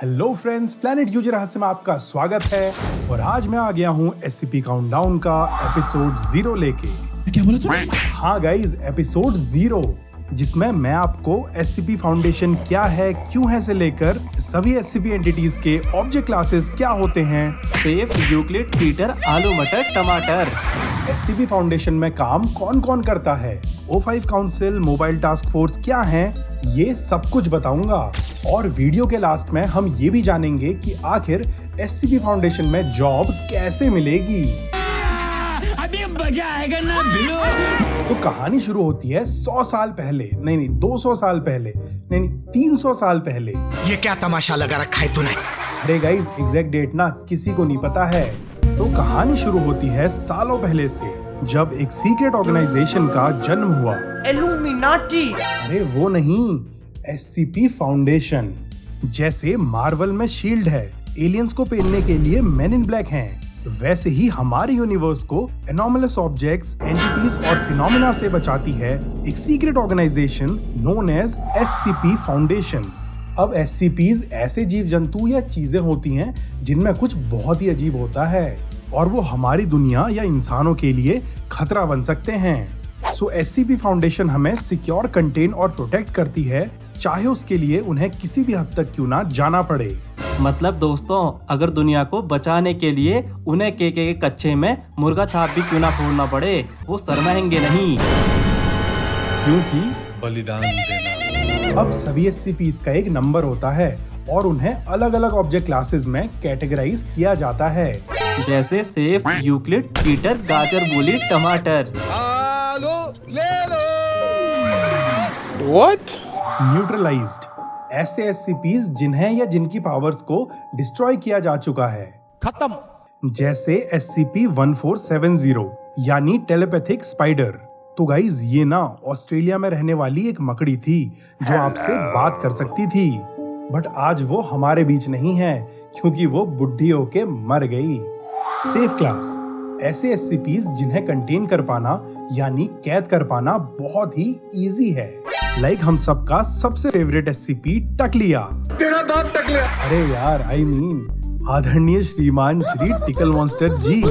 Hello friends, planet use रहस्य में आपका स्वागत है। और आज मैं आ गया हूँ एससीपी काउंटडाउन का एपिसोड 0 लेके। क्या बोला तूने? हाँ गाइज, एपिसोड 0, जिसमें मैं आपको एससीपी फाउंडेशन क्या है, क्यों है से लेकर सभी एससीपी एंटिटीज के ऑब्जेक्ट क्लासेस क्या होते हैं, सेफ, यूक्लिड, पीटर, आलू मटर, टमाटर, एससीपी फाउंडेशन में काम कौन कौन करता है, O5 council, mobile task force क्या है, ये सब कुछ बताऊंगा। और वीडियो के लास्ट में हम ये भी जानेंगे कि आखिर एससीपी फाउंडेशन में जॉब कैसे मिलेगी। अभी मजा आएगा ना भिड़ो। तो कहानी शुरू होती है 100 साल पहले, नहीं 200 साल पहले, नहीं 300 साल पहले। ये क्या तमाशा लगा रखा है तूने? अरे गाइस, एग्जैक्ट डेट ना किसी को नहीं पता है। तो कहानी शुरू होती है सालों पहले से, जब एक सीक्रेट ऑर्गेनाइजेशन का जन्म हुआ। इल्यूमिनाटी। अरे वो नहीं, एससीपी फाउंडेशन। जैसे मार्वल में शील्ड है, एलियंस को पेलने के लिए मेन इन ब्लैक हैं, वैसे ही हमारे यूनिवर्स को एनोमलस ऑब्जेक्ट्स, एंटिटीज और फिनोमेना से बचाती है एक secret organisation known as SCP foundation. अब एससीपीज ऐसे जीव जंतु या चीजें होती हैं जिनमें कुछ बहुत ही अजीब होता है और वो हमारी दुनिया या इंसानों के लिए खतरा बन सकते हैं। सो एससीपी फाउंडेशन हमें सिक्योर, कंटेन और प्रोटेक्ट करती है, चाहे उसके लिए उन्हें किसी भी हद तक क्यों ना जाना पड़े। मतलब दोस्तों, अगर दुनिया को बचाने के लिए उन्हें के कच्चे में मुर्गा छाप भी क्यों ना फोड़ना पड़े, वो शर्माएंगे नहीं, क्योंकि बलिदान देना। अब सभी एससीपीज का एक नंबर होता है और उन्हें अलग अलग ऑब्जेक्ट क्लासेस में कैटेगराइज किया जाता है। जैसे सेफ, यूक्लिड, पीटर, गाजर, मूली, टमाटर। आलो ले लो। न्यूट्रलाइज्ड, ऐसे एससीपीज जिन्हें या जिनकी पावर्स को डिस्ट्रॉय किया जा चुका है, खत्म। जैसे SCP-1470 यानी टेलीपैथिक स्पाइडर। तो गाइज, ये ना ऑस्ट्रेलिया में रहने वाली एक मकड़ी थी जो आपसे बात कर सकती थी, बट आज वो हमारे बीच नहीं है क्योंकि वो बुढ़ी होके मर गई। सेफ क्लास, ऐसे एससीपीज जिन्हें कंटेन कर पाना यानी कैद कर पाना बहुत ही इजी है। लाइक हम सबका सबसे फेवरेट एससीपी टकलिया। तेरा बाप टकलिया। अरे यार, I mean आदरणीय श्रीमान श्री टिकल मॉन्स्टर जी।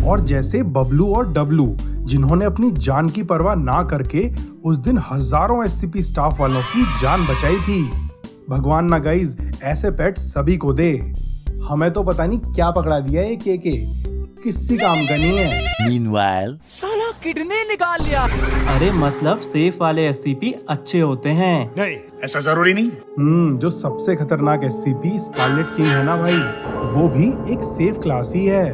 और जैसे बबलू और डब्लू, जिन्होंने अपनी जान की परवाह ना करके उस दिन हजारों एससीपी स्टाफ वालों की जान बचाई थी। भगवान ना गाइज ऐसे पेट सभी को दे। हमें तो पता नहीं क्या पकड़ा दिया है के किसी काम का नहीं है। Meanwhile, साला किडनी निकाल लिया। अरे मतलब सेफ वाले एससीपी अच्छे होते हैं। नहीं, ऐसा जरूरी नहीं। जो सबसे खतरनाक एससीपी स्कारलेट किंग है ना भाई, वो भी एक सेफ क्लास ही है,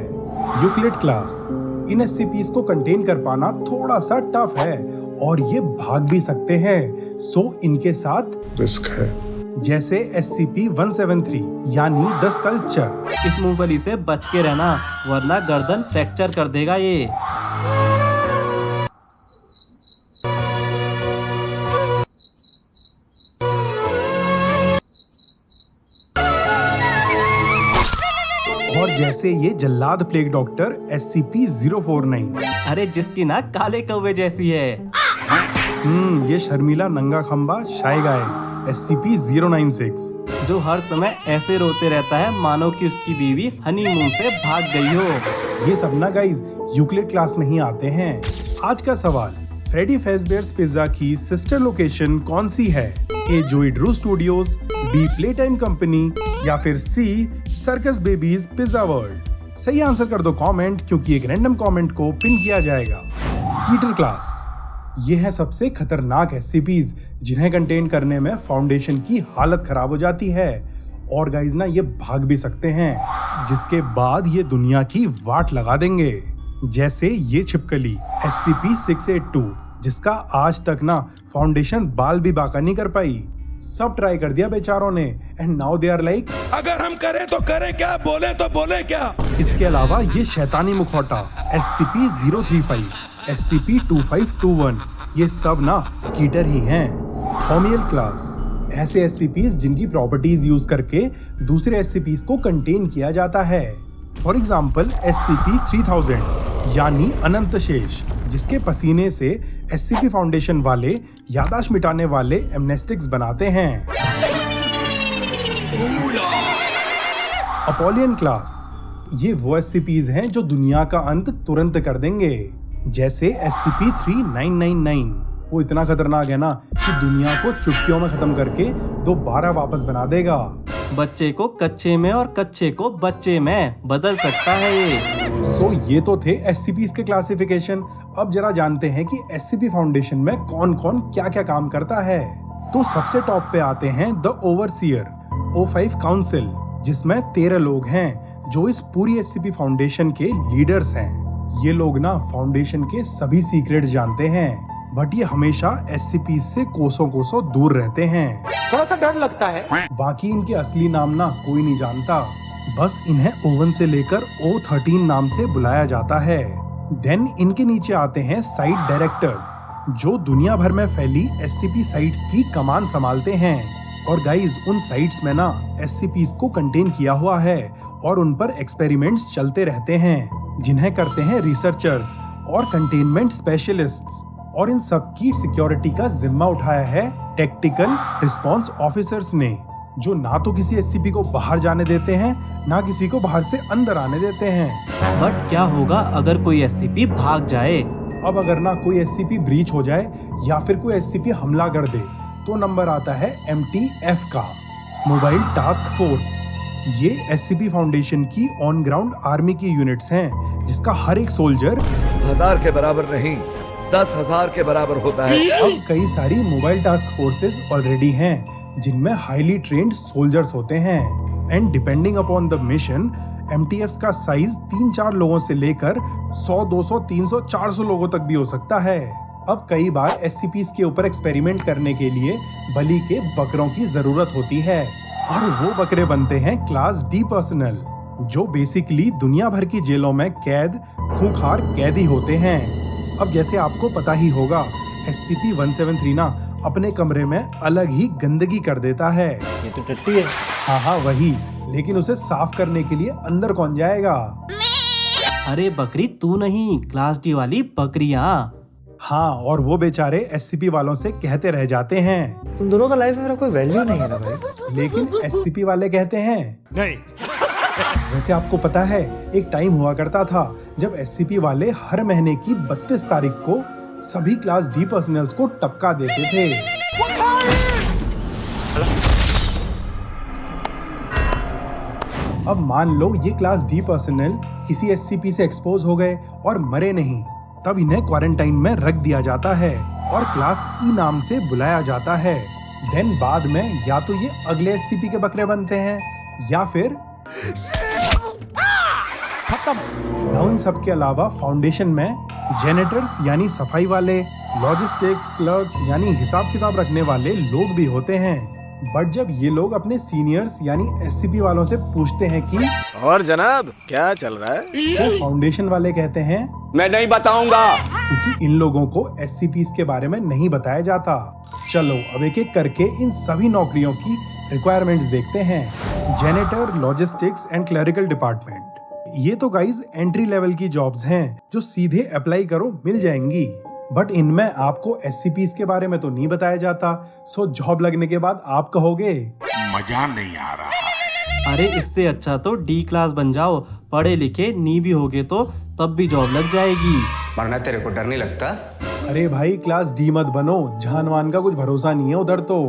यूक्लिड क्लास। इन एससीपीज को कंटेन कर पाना थोड़ा सा टफ है और ये भाग भी सकते हैं, सो इनके साथ रिस्क है। जैसे SCP-173 यानी द स्कल्पचर। इस मूंगफली से बच के रहना, वरना गर्दन फ्रैक्चर कर देगा ये। और जैसे ये जल्लाद प्लेग डॉक्टर SCP-049। अरे जिसकी नाक काले कौवे जैसी है। ये शर्मिला नंगा खंबा शाय गाय SCP-096, जो हर समय ऐसे रोते रहता है मानो कि उसकी बीवी हनीमून से भाग गई हो। ये सब ना गाइज यूक्लिड क्लास में ही आते हैं। आज का सवाल, फ्रेडी फेज़बेयर्स पिज्जा की सिस्टर लोकेशन कौन सी है? A. जोई Drew studios, B. Playtime company या फिर C. Circus babies pizza world? सही आंसर कर दो कमेंट, क्योंकि एक रैंडम कमेंट को पिन किया जाएगा। कीटर क्लास, ये है सबसे खतरनाक एससीपीज जिन्हें कंटेन करने में फाउंडेशन की हालत खराब हो जाती है और गाइज ना ये भाग भी सकते हैं, जिसके बाद ये दुनिया की वाट लगा देंगे। जैसे ये छिपकली SCP-682, जिसका आज तक ना फाउंडेशन बाल भी बाका नहीं कर पाई। सब ट्राई कर दिया बेचारों ने and now they are like, अगर हम करें तो करें क्या, बोले तो बोले क्या। इसके अलावा ये शैतानी मुखौटा SCP-035, SCP-2521, ये सब ना कीटर ही हैं। थॉमियल क्लास, ऐसे एससीपीज जिनकी प्रॉपर्टीज यूज करके दूसरे एससीपीज को कंटेन किया जाता है। फॉर एग्जाम्पल SCP-3000 यानी अनंत शेष, जिसके पसीने से SCP फाउंडेशन वाले यादाश्त मिटाने वाले एमनेस्टिक्स बनाते हैं। अपोलियन क्लास, ये वो SCPs हैं जो दुनिया का अंत तुरंत कर देंगे। जैसे SCP-3999, वो इतना खतरनाक है ना कि दुनिया को चुटकियों में खत्म करके दोबारा वापस बना देगा। बच्चे को कच्चे में और कच्चे को बच्चे में बदल सकता है ये। सो ये तो थे SCPs के क्लासिफिकेशन। अब जरा जानते हैं कि SCP फाउंडेशन में कौन कौन क्या क्या काम करता है। तो सबसे टॉप पे आते हैं द ओवरसियर O5 काउंसिल, जिसमें 13 लोग हैं जो इस पूरी SCP फाउंडेशन के लीडर्स हैं। ये लोग ना फाउंडेशन के सभी सीक्रेट्स जानते हैं, बट ये हमेशा SCP से कोसों कोसों दूर रहते हैं। थोड़ा सा डर लगता है। बाकी इनके असली नाम ना कोई नहीं जानता, बस इन्हें O1 से लेकर O13 नाम से बुलाया जाता है। देन इनके नीचे आते हैं साइट डायरेक्टर्स, जो दुनिया भर में फैली SCP साइट्स की कमान संभालते हैं। और गाइज, उन साइट्स में ना SCPs को कंटेन किया हुआ है और उन पर एक्सपेरिमेंट्स चलते रहते हैं, जिन्हें करते हैं रिसर्चर्स और कंटेनमेंट स्पेशलिस्ट्स। और इन सब की सिक्योरिटी का जिम्मा उठाया है टेक्टिकल रिस्पांस ऑफिसर्स ने, जो ना तो किसी SCP को बाहर जाने देते हैं, ना किसी को बाहर से अंदर आने देते हैं। बट क्या होगा अगर कोई SCP भाग जाए? अब अगर ना कोई SCP ब्रीच हो जाए या फिर कोई SCP हमला कर दे, तो नंबर आता है MTF का, मोबाइल टास्क फोर्स। ये SCP फाउंडेशन की ऑन ग्राउंड आर्मी की यूनिट्स हैं, जिसका हर एक सोल्जर 1000 के बराबर नहीं 10,000 के बराबर होता है। अब कई सारी मोबाइल टास्क फोर्सेस ऑलरेडी हैं, जिनमें हाईली ट्रेन्ड सोल्जर्स होते हैं। And depending upon the mission, MTFs का साइज 3-4 लोगों से लेकर 100, 200, 300, 400 लोगों तक भी हो सकता है। अब कई बार SCPs के ऊपर एक्सपेरिमेंट करने के लिए बलि के बकरों की जरूरत होती है, और वो बकरे बनते हैं क्लास D पर्सनल, जो बेसिकली दुनिया भर की जेलों में कैद खूंखार कैदी होते हैं। अब जैसे आपको पता ही होगा, SCP-173 ना अपने कमरे में अलग ही गंदगी कर देता है। ये तो टट्टी है। हाँ वही, लेकिन उसे साफ करने के लिए अंदर कौन जाएगा? अरे बकरी तू नहीं, क्लास D वाली बकरियाँ। हाँ, और वो बेचारे SCP वालों से कहते रह जाते हैं, तुम दोनों का लाइफ में मेरा कोई वैल्यू नहीं है ना भाई। लेकिन SCP वाले कहते हैं नहीं। वैसे आपको पता है, एक टाइम हुआ करता था जब SCP वाले हर महीने की 32 तारीख को सभी क्लास D पर्सनल्स को टपका देते थे। अब मान लो ये क्लास D पर्सनल किसी SCP से एक्सपोज हो गए और मरे नहीं, तब इन्हें क्वारंटाइन में रख दिया जाता है और क्लास E नाम से बुलाया जाता है। देन बाद में या तो ये अगले SCP के बकरे बनते हैं या फिर खत्म। नाउ इन सब के अलावा फाउंडेशन में जेनेटर्स यानी सफाई वाले, लॉजिस्टिक्स क्लर्क्स यानी हिसाब किताब रखने वाले लोग भी होते हैं। बट जब ये लोग अपने सीनियर्स यानी SCP वालों से पूछते हैं कि और जनाब क्या चल रहा है, तो फाउंडेशन वाले कहते हैं मैं नहीं बताऊंगा। क्योंकि इन लोगों को SCPs के बारे में नहीं बताया जाता। चलो अब एक एक करके इन सभी नौकरियों की रिक्वायरमेंट्स देखते हैं। Generator, logistics and clerical department, ये तो गाइज एंट्री लेवल की जॉब्स हैं जो सीधे अप्लाई करो मिल जाएंगी। बट इनमें आपको SCPs के बारे में तो नहीं बताया जाता। सो जॉब लगने के बाद आप कहोगे मजा नहीं आ रहा। अरे इससे अच्छा तो D क्लास बन जाओ, पढ़े लिखे नी भी होगे तो तब भी जॉब लग जाएगी। वरना तेरे को डर नहीं लगता? अरे भाई क्लास D मत बनो, जानवान का कुछ भरोसा नहीं है उधर तो।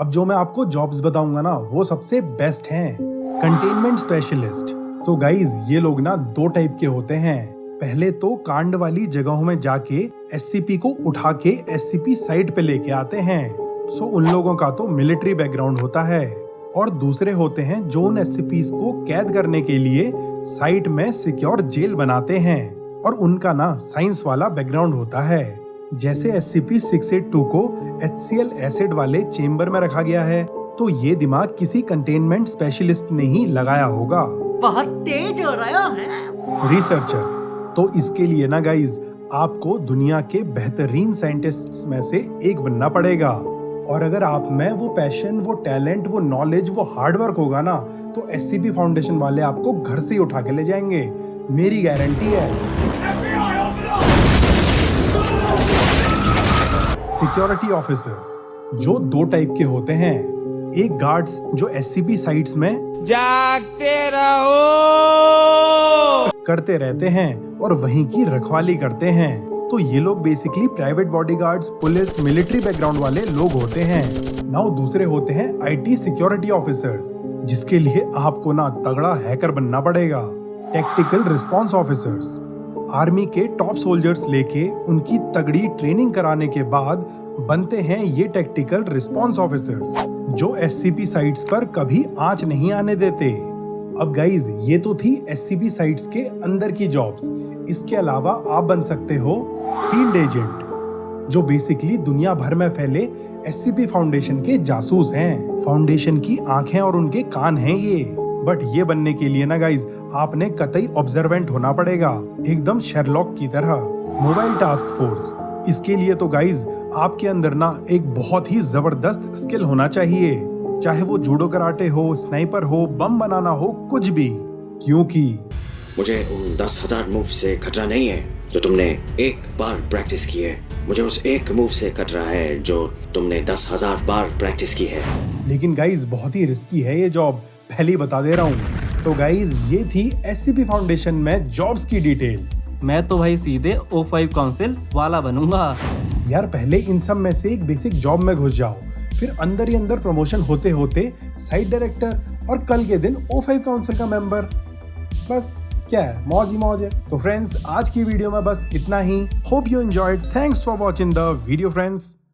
अब जो मैं आपको जॉब्स बताऊंगा ना वो सबसे बेस्ट हैं। कंटेनमेंट स्पेशलिस्ट, तो गाइज ये लोग ना 2 टाइप के होते हैं। पहले तो कांड वाली जगहों में जाके SCP को उठा के SCP साइट पे लेके आते हैं। सो उन लोगों का तो मिलिट्री बैकग्राउंड होता है। और दूसरे होते हैं जो उन SCPs को कैद करने के लिए साइट में सिक्योर जेल बनाते हैं, और उनका ना साइंस वाला बैकग्राउंड होता है। जैसे SCP-682 को HCl एसिड वाले चेम्बर में रखा गया है, तो ये दिमाग किसी कंटेनमेंट स्पेशलिस्ट ने ही लगाया होगा। बहुत तेज हो रहा है। रिसर्चर, तो इसके लिए ना गाइज आपको दुनिया के बेहतरीन साइंटिस्ट्स में से एक बनना पड़ेगा। और अगर आप में वो पैशन, वो टैलेंट, वो नॉलेज, वो हार्डवर्क होगा ना, तो SCP फाउंडेशन वाले आपको घर से ही उठा के ले जाएंगे, मेरी गारंटी है। सिक्योरिटी ऑफिसर्स, जो 2 टाइप के होते हैं। एक गार्ड्स जो SCP साइट्स में जागते रहो। करते रहते हैं और वहीं की रखवाली करते हैं। तो ये लोग basically private bodyguards, police, military background वाले लोग होते हैं। नाउ दूसरे होते हैं IT सिक्योरिटी ऑफिसर्स, जिसके लिए आपको ना तगड़ा हैकर बनना पड़ेगा। टेक्टिकल रिस्पांस ऑफिसर्स, आर्मी के टॉप सोल्जर्स लेके उनकी तगड़ी ट्रेनिंग कराने के बाद बनते हैं ये टेक्टिकल रिस्पांस ऑफिसर्स, जो SCP साइट्स पर कभी आंच नहीं आने देते। अब गाइज, ये तो थी SCP साइट्स के अंदर की जॉब्स। इसके अलावा आप बन सकते हो फील्ड एजेंट, जो बेसिकली दुनिया भर में फैले SCP फाउंडेशन के जासूस हैं। फाउंडेशन की आंखें और उनके कान हैं ये। बट ये बनने के लिए ना गाइज, आपने कतई ऑब्जर्वेंट होना पड़ेगा, एकदम शेरलॉक की तरह। मोबाइल टास्क फोर्स, इसके लिए तो गाइज आपके अंदर ना एक बहुत ही जबरदस्त स्किल होना चाहिए, चाहे वो जूडो कराटे हो, स्नाइपर हो, बम बनाना हो, कुछ भी। क्योंकि मुझे उन 10,000 मूव से खतरा नहीं है जो तुमने एक बार प्रैक्टिस की है। मुझे उस एक मूव से खतरा है जो तुमने 10,000 बार प्रैक्टिस की है। लेकिन गाइज बहुत ही रिस्की है ये जॉब, पहले ही बता दे रहा हूँ। तो गाइज ये थी SCP फाउंडेशन में जॉब्स की डिटेल। मैं तो भाई सीधे O5 काउंसिल वाला बनूंगा। यार पहले इन सब में से एक बेसिक जॉब में घुस जाओ, फिर अंदर ही अंदर प्रमोशन होते होते साइट डायरेक्टर और कल के दिन O5 काउंसिल का मेंबर। बस क्या है, मौज ही मौज है। तो फ्रेंड्स, आज की वीडियो में बस इतना ही। Hope you enjoyed. Thanks for watching the video friends.